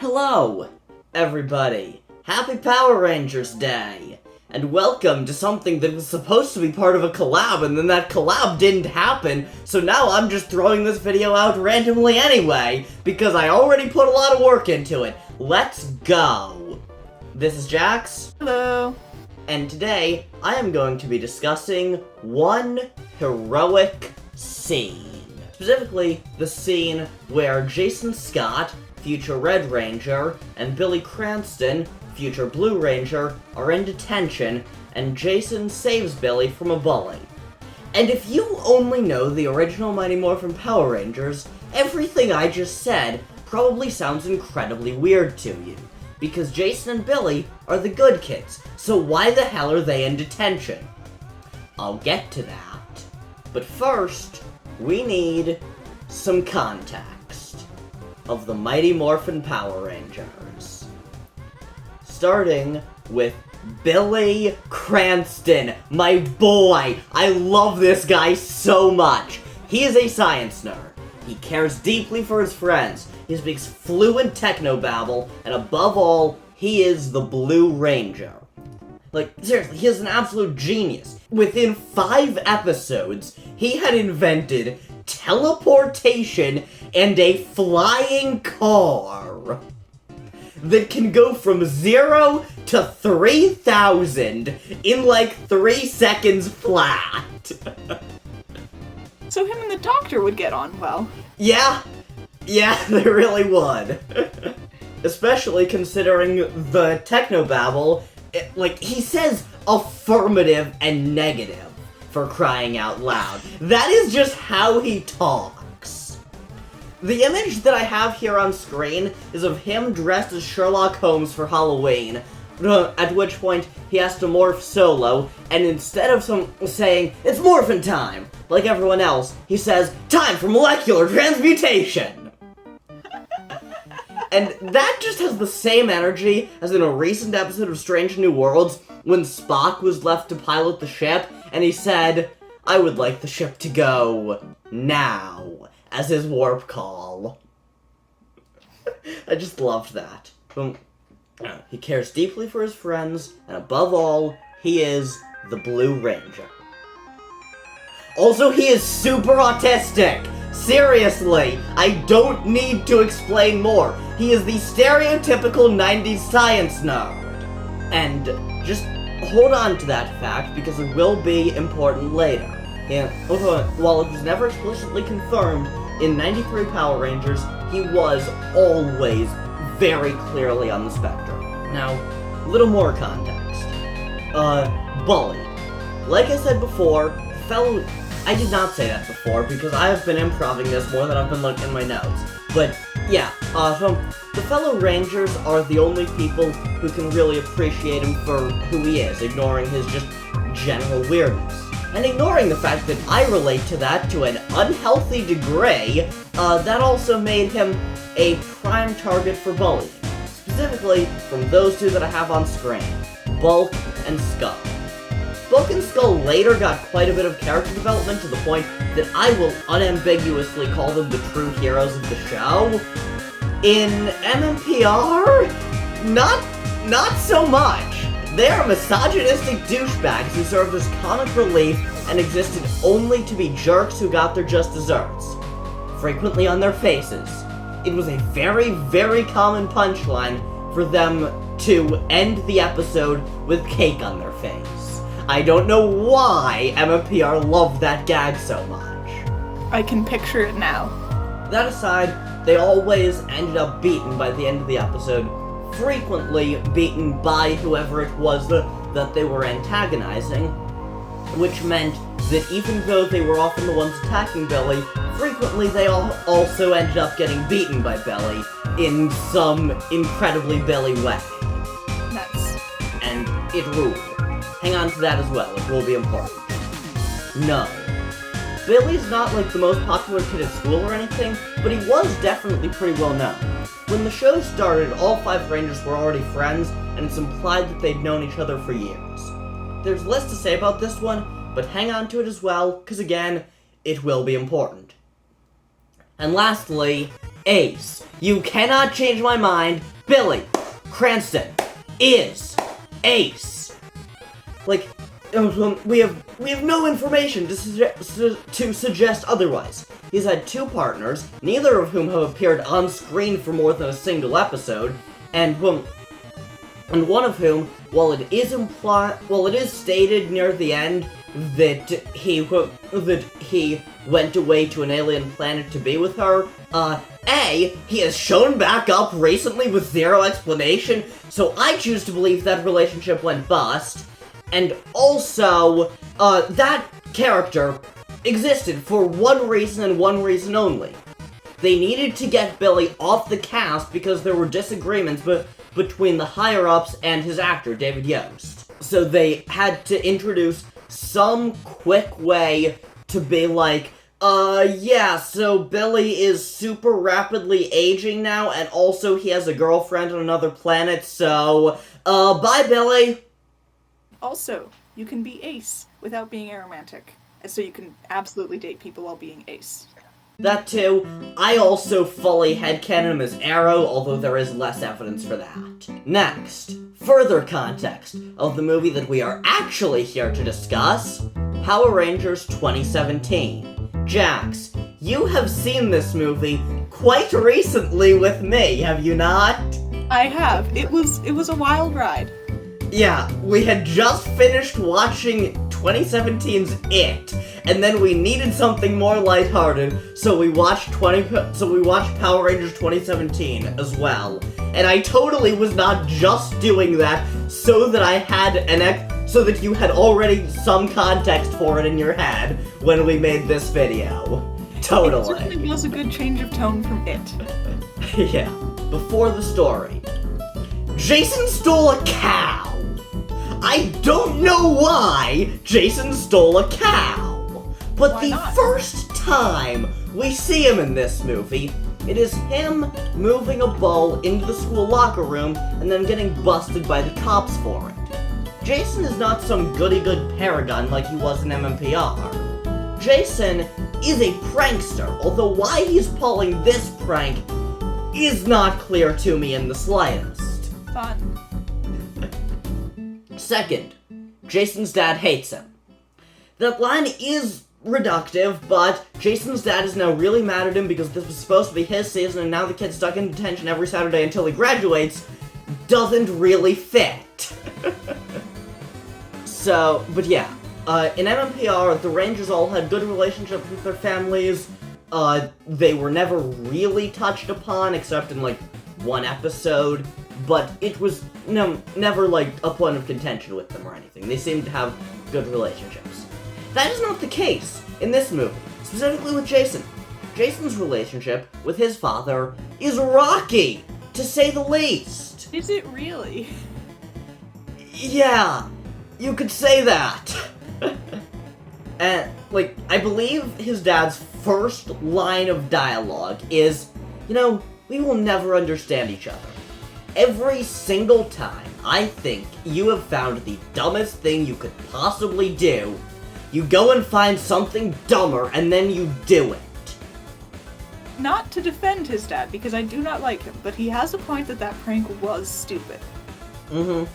Hello, everybody. Happy Power Rangers Day. And welcome to something that was supposed to be part of a collab, and then that collab didn't happen, so now I'm just throwing this video out randomly anyway, because I already put a lot of work into it. Let's go! This is Jax. Hello. And today, I am going to be discussing one heroic scene. Specifically, the scene where Jason Scott, future Red Ranger, and Billy Cranston, future Blue Ranger, are in detention, and Jason saves Billy from a bully. And if you only know the original Mighty Morphin Power Rangers, everything I just said probably sounds incredibly weird to you, because Jason and Billy are the good kids, so why the hell are they in detention? I'll get to that. But first, we need some context of the Mighty Morphin Power Rangers. Starting with Billy Cranston, my boy. I love this guy so much. He is a science nerd. He cares deeply for his friends. He speaks fluent technobabble, and above all, he is the Blue Ranger. Like, seriously, he is an absolute genius. Within 5 episodes, he had invented teleportation and a flying car that can go from 0 to 3,000 in like 3 seconds flat. So him and the doctor would get on well. Yeah, they really would. Especially considering the technobabble, like, he says affirmative and negative, for crying out loud. That is just how he talks. The image that I have here on screen is of him dressed as Sherlock Holmes for Halloween, at which point he has to morph solo, and instead of saying, "It's morphin' time," like everyone else, he says, "Time for molecular transmutation!" And that just has the same energy as in a recent episode of Strange New Worlds, when Spock was left to pilot the ship, and he said, "I would like the ship to go now," as his warp call. I just loved that. He cares deeply for his friends, and above all, he is the Blue Ranger. Also, he is super autistic! Seriously, I don't need to explain more. He is the stereotypical 90s science nerd. And just hold on to that fact, because it will be important later. And while it was never explicitly confirmed, in 93 Power Rangers, he was always very clearly on the spectrum. Now, a little more context. Bully. Like I said before, I did not say that before, because I have been improvising this more than I've been looking in my notes. But, yeah, so the fellow Rangers are the only people who can really appreciate him for who he is, ignoring his just general weirdness. And ignoring the fact that I relate to that to an unhealthy degree, that also made him a prime target for bullying. Specifically, from those two that I have on screen, Bulk and Skull. Bulk and Skull later got quite a bit of character development to the point that I will unambiguously call them the true heroes of the show. In MMPR, not so much. They are misogynistic douchebags who served as comic relief and existed only to be jerks who got their just desserts, frequently on their faces. It was a very, very common punchline for them to end the episode with cake on their face. I don't know why MMPR loved that gag so much. I can picture it now. That aside, they always ended up beaten by the end of the episode, frequently beaten by whoever it was that they were antagonizing, which meant that even though they were often the ones attacking Billy, frequently they also ended up getting beaten by Billy in some incredibly Billy way. Nuts. And it ruled. Hang on to that as well, it will be important. No. Billy's not like the most popular kid at school or anything, but he was definitely pretty well known. When the show started, all 5 Rangers were already friends, and it's implied that they'd known each other for years. There's less to say about this one, but hang on to it as well, because again, it will be important. And lastly, Ace. You cannot change my mind. Billy Cranston is Ace. Like, we have no information to suggest otherwise. He's had 2 partners, neither of whom have appeared on screen for more than a single episode, and one of whom, while it is stated near the end that he went away to an alien planet to be with her, he has shown back up recently with 0 explanation, so I choose to believe that relationship went bust. And also, that character existed for one reason and one reason only. They needed to get Billy off the cast because there were disagreements between the higher-ups and his actor, David Yost. So they had to introduce some quick way to be like, yeah, so Billy is super rapidly aging now, and also he has a girlfriend on another planet, so, bye, Billy! Also, you can be Ace without being aromantic. So you can absolutely date people while being Ace. That too. I also fully headcanon him as Arrow, although there is less evidence for that. Next, further context of the movie that we are actually here to discuss, Power Rangers 2017. Jax, you have seen this movie quite recently with me, have you not? I have. It was a wild ride. Yeah, we had just finished watching 2017's It, and then we needed something more lighthearted, so we watched Power Rangers 2017 as well. And I totally was not just doing that so that I had so that you had already some context for it in your head when we made this video. Totally. It certainly was a good change of tone from It. Yeah. Before the story. Jason stole a cow! I don't know why Jason stole a cow, but Why the not? first time we see him in this movie, it is him moving a ball into the school locker room and then getting busted by the cops for it. Jason is not some goody-good paragon like he was in MMPR. Jason is a prankster, although why he's pulling this prank is not clear to me in the slightest. Fun. Second, Jason's dad hates him. That line is reductive, but Jason's dad is now really mad at him because this was supposed to be his season and now the kid's stuck in detention every Saturday until he graduates. Doesn't really fit. So, but yeah. In MMPR, the Rangers all had good relationships with their families. They were never really touched upon, except in, like, one episode. But it was never, like, a point of contention with them or anything. They seemed to have good relationships. That is not the case in this movie, specifically with Jason. Jason's relationship with his father is rocky, to say the least. Is it really? Yeah, you could say that. And, like, I believe his dad's first line of dialogue is, we will never understand each other. Every single time I think you have found the dumbest thing you could possibly do, you go and find something dumber and then you do it. Not to defend his dad, because I do not like him, but he has a point that prank was stupid. Mm-hmm.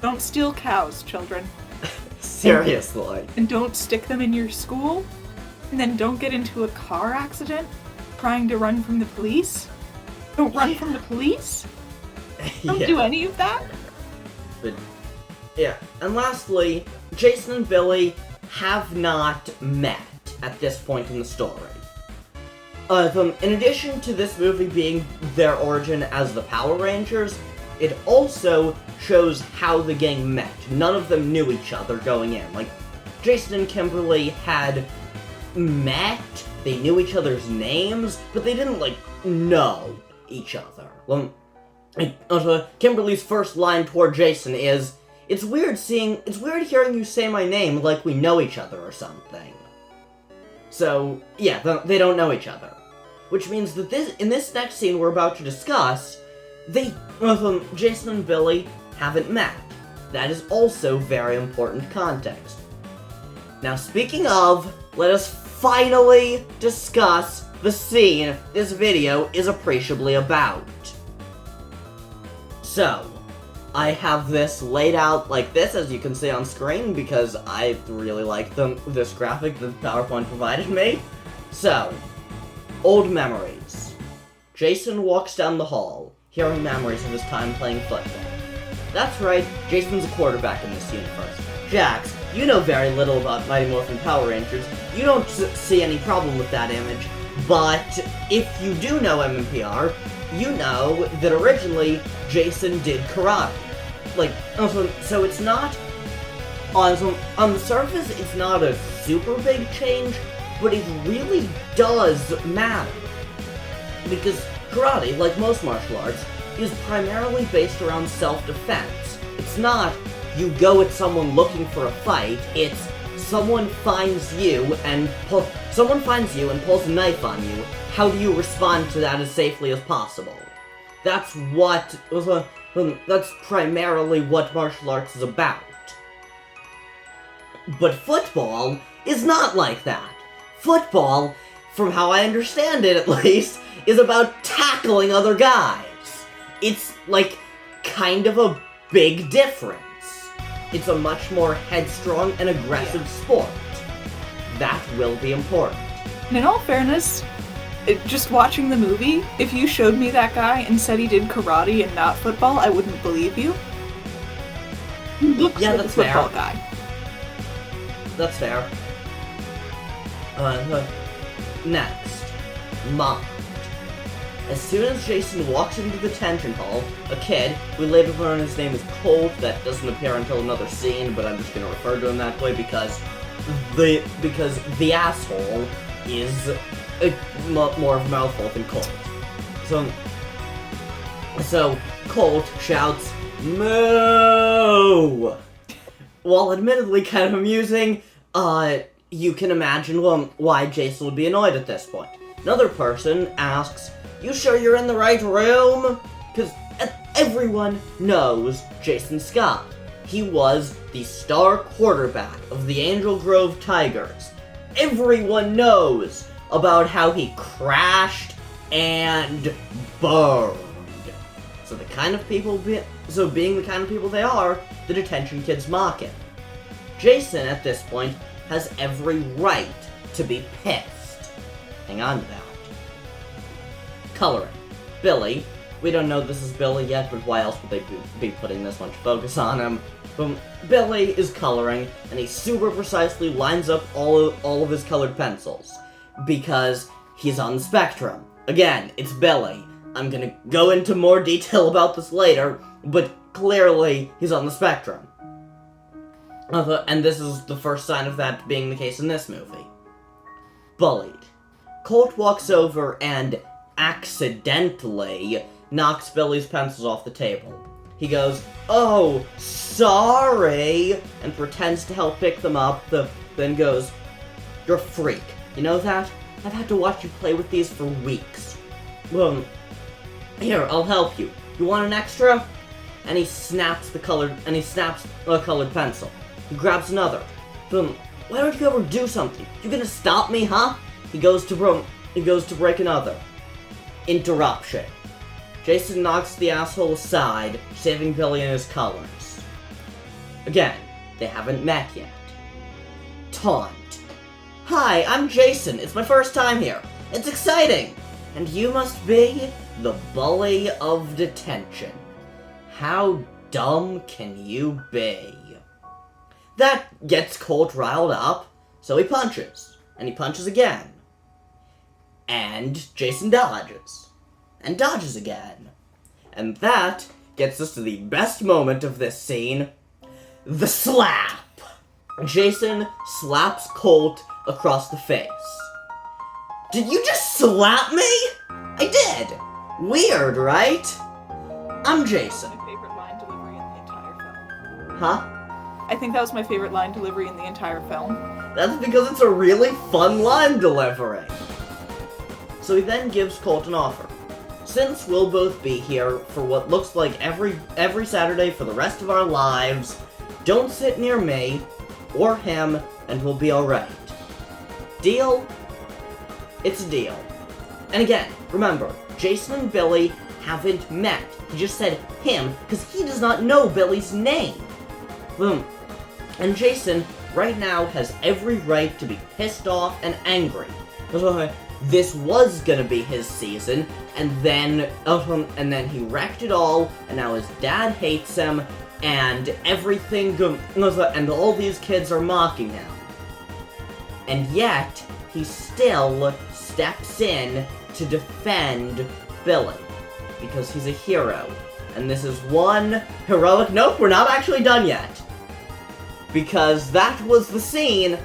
Don't steal cows, children. Seriously. And don't stick them in your school. And then don't get into a car accident trying to run from the police. Don't run from the police. Don't do any of that. But, yeah. And lastly, Jason and Billy have not met at this point in the story. In addition to this movie being their origin as the Power Rangers, it also shows how the gang met. None of them knew each other going in. Like, Jason and Kimberly had met, they knew each other's names, but they didn't, like, know each other. Kimberly's first line toward Jason is, it's weird hearing you say my name like we know each other or something. So, yeah, they don't know each other. Which means that in this next scene we're about to discuss, Jason and Billy haven't met. That is also very important context. Now, speaking of, let us finally discuss the scene this video is appreciably about. So, I have this laid out like this, as you can see on screen, because I really like this graphic that PowerPoint provided me. So, old memories. Jason walks down the hall, hearing memories of his time playing football. That's right, Jason's a quarterback in this universe. Jax, you know very little about Mighty Morphin Power Rangers. You don't see any problem with that image, but if you do know MMPR, you know that originally Jason did karate. So it's not, on the surface, it's not a super big change, but it really does matter. Because karate, like most martial arts, is primarily based around self-defense. It's not, you go at someone looking for a fight, it's someone finds you and pulls a knife on you. How do you respond to that as safely as possible? That's primarily what martial arts is about. But football is not like that. Football, from how I understand it at least, is about tackling other guys. It's, kind of a big difference. It's a much more headstrong and aggressive sport. That will be important. And in all fairness, just watching the movie, if you showed me that guy and said he did karate and not football, I wouldn't believe you. He looks like a football guy. That's fair. Next, Mom. As soon as Jason walks into the detention hall, a kid, we later learn his name is Colt, that doesn't appear until another scene, but I'm just gonna refer to him that way because the asshole is more of a mouthful than Colt. So Colt shouts, "Moo!" While admittedly kind of amusing, you can imagine why Jason would be annoyed at this point. Another person asks, "You sure you're in the right room?" Because everyone knows Jason Scott. He was the star quarterback of the Angel Grove Tigers. Everyone knows about how he crashed and burned. So being the kind of people they are, the detention kids mock him. Jason, at this point, has every right to be pissed. Hang on to that. Coloring. Billy. We don't know this is Billy yet, but why else would they be putting this much focus on him? Billy is coloring, and he super precisely lines up all of his colored pencils. Because he's on the spectrum. Again, it's Billy. I'm gonna go into more detail about this later, but clearly he's on the spectrum. And this is the first sign of that being the case in this movie. Bullied. Colt walks over and accidentally knocks Billy's pencils off the table. He goes, "Oh, sorry," and pretends to help pick them up, then goes, "You're a freak. You know that? I've had to watch you play with these for weeks. Here, I'll help you. You want an extra?" And he snaps a colored pencil. He grabs another. "Why don't you ever do something? You gonna stop me, huh?" He goes to break another. Interruption. Jason knocks the asshole aside, saving Billy and his colors. Again, they haven't met yet. Taunt. "Hi, I'm Jason. It's my first time here. It's exciting. And you must be the Bully of Detention. How dumb can you be?" That gets Colt riled up, so he punches. And he punches again. And Jason dodges. And dodges again. And that gets us to the best moment of this scene. The slap! Jason slaps Colt across the face. "Did you just slap me?" "I did. Weird, right? I'm Jason." My favorite line delivery in the entire film. Huh? I think that was my favorite line delivery in the entire film. That's because it's a really fun line delivery. So he then gives Colt an offer. "Since we'll both be here for what looks like every Saturday for the rest of our lives, don't sit near me or him and we'll be alright. Deal?" It's a deal. And again, remember, Jason and Billy haven't met. He just said him, because he does not know Billy's name. Boom. And Jason, right now, has every right to be pissed off and angry. This was gonna be his season, and then he wrecked it all, and now his dad hates him, and everything, and all these kids are mocking him. And yet, he still steps in to defend Billy, because he's a hero. And this is one heroic... Nope, we're not actually done yet. Because that was the scene,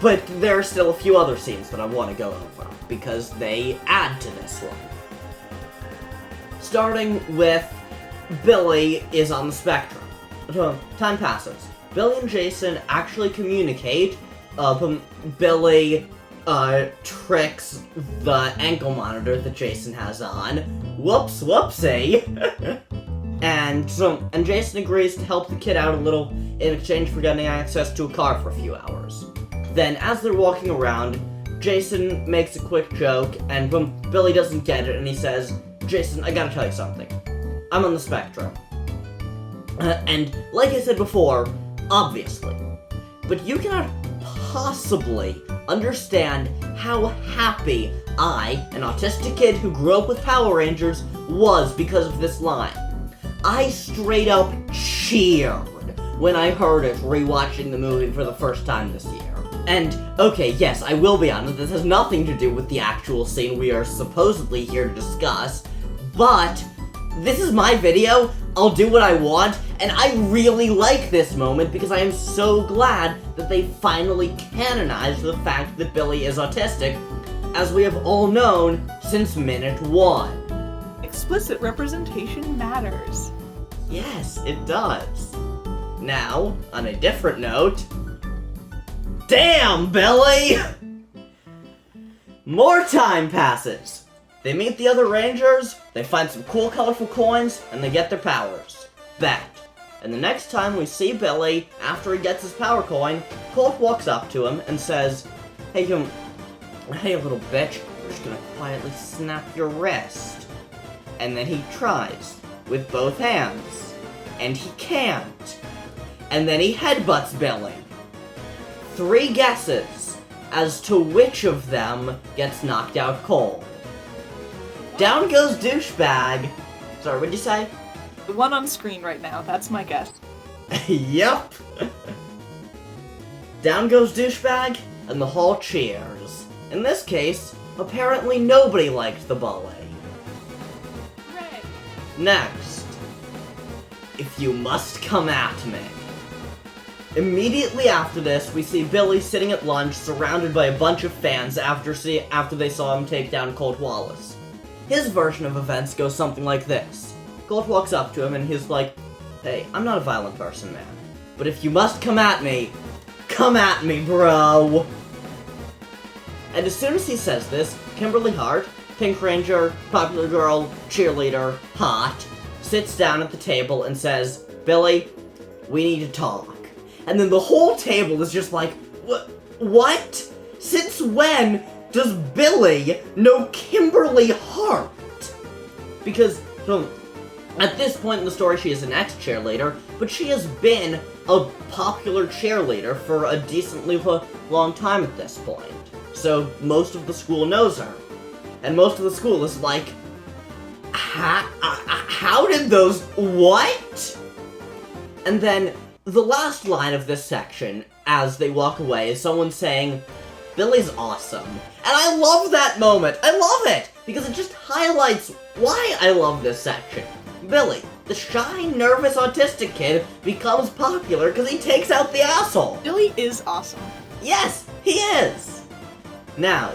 but there are still a few other scenes that I want to go over, because they add to this one. Starting with Billy is on the spectrum. Time passes. Billy and Jason actually communicate. Billy tricks the ankle monitor that Jason has on. Whoopsie. and Jason agrees to help the kid out a little in exchange for getting access to a car for a few hours. Then, as they're walking around, Jason makes a quick joke, and Billy doesn't get it, and he says, Jason, I gotta tell you something. I'm on the spectrum. And, like I said before, obviously. But you cannot possibly understand how happy I, an autistic kid who grew up with Power Rangers, was because of this line. I straight up cheered when I heard it rewatching the movie for the first time this year. And, okay, yes, I will be honest, this has nothing to do with the actual scene we are supposedly here to discuss, but this is my video, I'll do what I want, and I really like this moment because I am so glad that they finally canonized the fact that Billy is autistic, as we have all known since minute 1. Explicit representation matters. Yes, it does. Now, on a different note, damn, Billy! More time passes. They meet the other Rangers, they find some cool, colorful coins, and they get their powers back. And the next time we see Billy, after he gets his power coin, Colt walks up to him and says, hey, little bitch, we're just gonna quietly snap your wrist. And then he tries, with both hands. And he can't. And then he headbutts Billy. 3 guesses as to which of them gets knocked out cold. Down goes douchebag. Sorry, what'd you say? The one on screen right now, that's my guess. Yup. Down goes douchebag, and the hall cheers. In this case, apparently nobody liked the bully. Hooray. Next. If you must come at me. Immediately after this, we see Billy sitting at lunch, surrounded by a bunch of fans after they saw him take down Colt Wallace. His version of events goes something like this. Colt walks up to him and he's like, hey, I'm not a violent person, man. But if you must come at me, bro! And as soon as he says this, Kimberly Hart, Pink Ranger, popular girl, cheerleader, hot, sits down at the table and says, Billy, we need to talk. And then the whole table is just like, what? Since when does Billy know Kimberly Hart? Because, at this point in the story, she is an ex-cheerleader, but she has been a popular cheerleader for a decently long time at this point. So, most of the school knows her. And most of the school is like, how did those, what? And then, the last line of this section, as they walk away, is someone saying, Billy's awesome. And I love that moment. I love it! Because it just highlights why I love this section. Billy, the shy, nervous, autistic kid, becomes popular because he takes out the asshole. Billy is awesome. Yes, he is. Now,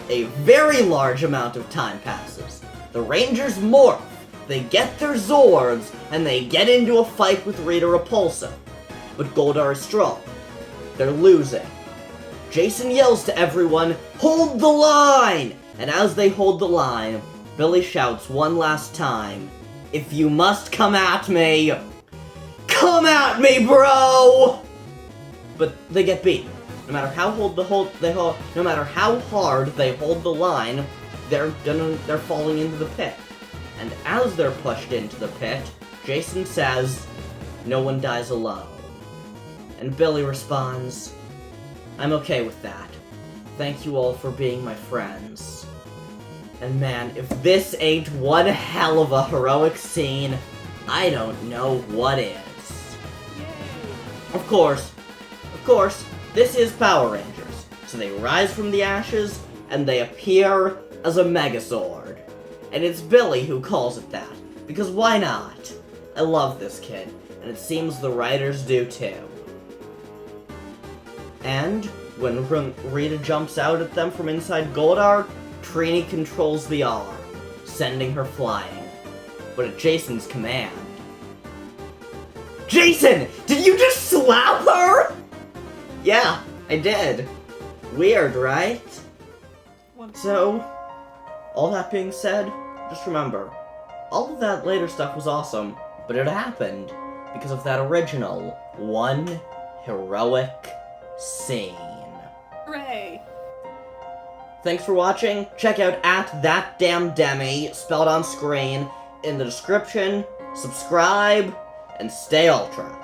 a very large amount of time passes. The Rangers morph, they get their Zords, and they get into a fight with Rita Repulsa. But Goldar is strong. They're losing. Jason yells to everyone, hold the line! And as they hold the line, Billy shouts one last time, if you must come at me, bro! But they get beat. No matter how hard they hold the line, they're falling into the pit. And as they're pushed into the pit, Jason says, "No one dies alone." And Billy responds, "I'm okay with that. Thank you all for being my friends." And man, if this ain't one hell of a heroic scene, I don't know what is. Of course, this is Power Rangers. So they rise from the ashes, and they appear as a Megazord. And it's Billy who calls it that, because why not? I love this kid, and it seems the writers do too. And when Rita jumps out at them from inside Goldar, Trini controls the arm, sending her flying, but at Jason's command. Jason! Did you just slap her? Yeah, I did. Weird, right? So, all that being said, just remember, all of that later stuff was awesome, but it happened because of that original one heroic scene. Hooray! Thanks for watching. Check out @ThatDamnDemi, spelled on screen, in the description. Subscribe, and stay Ultra.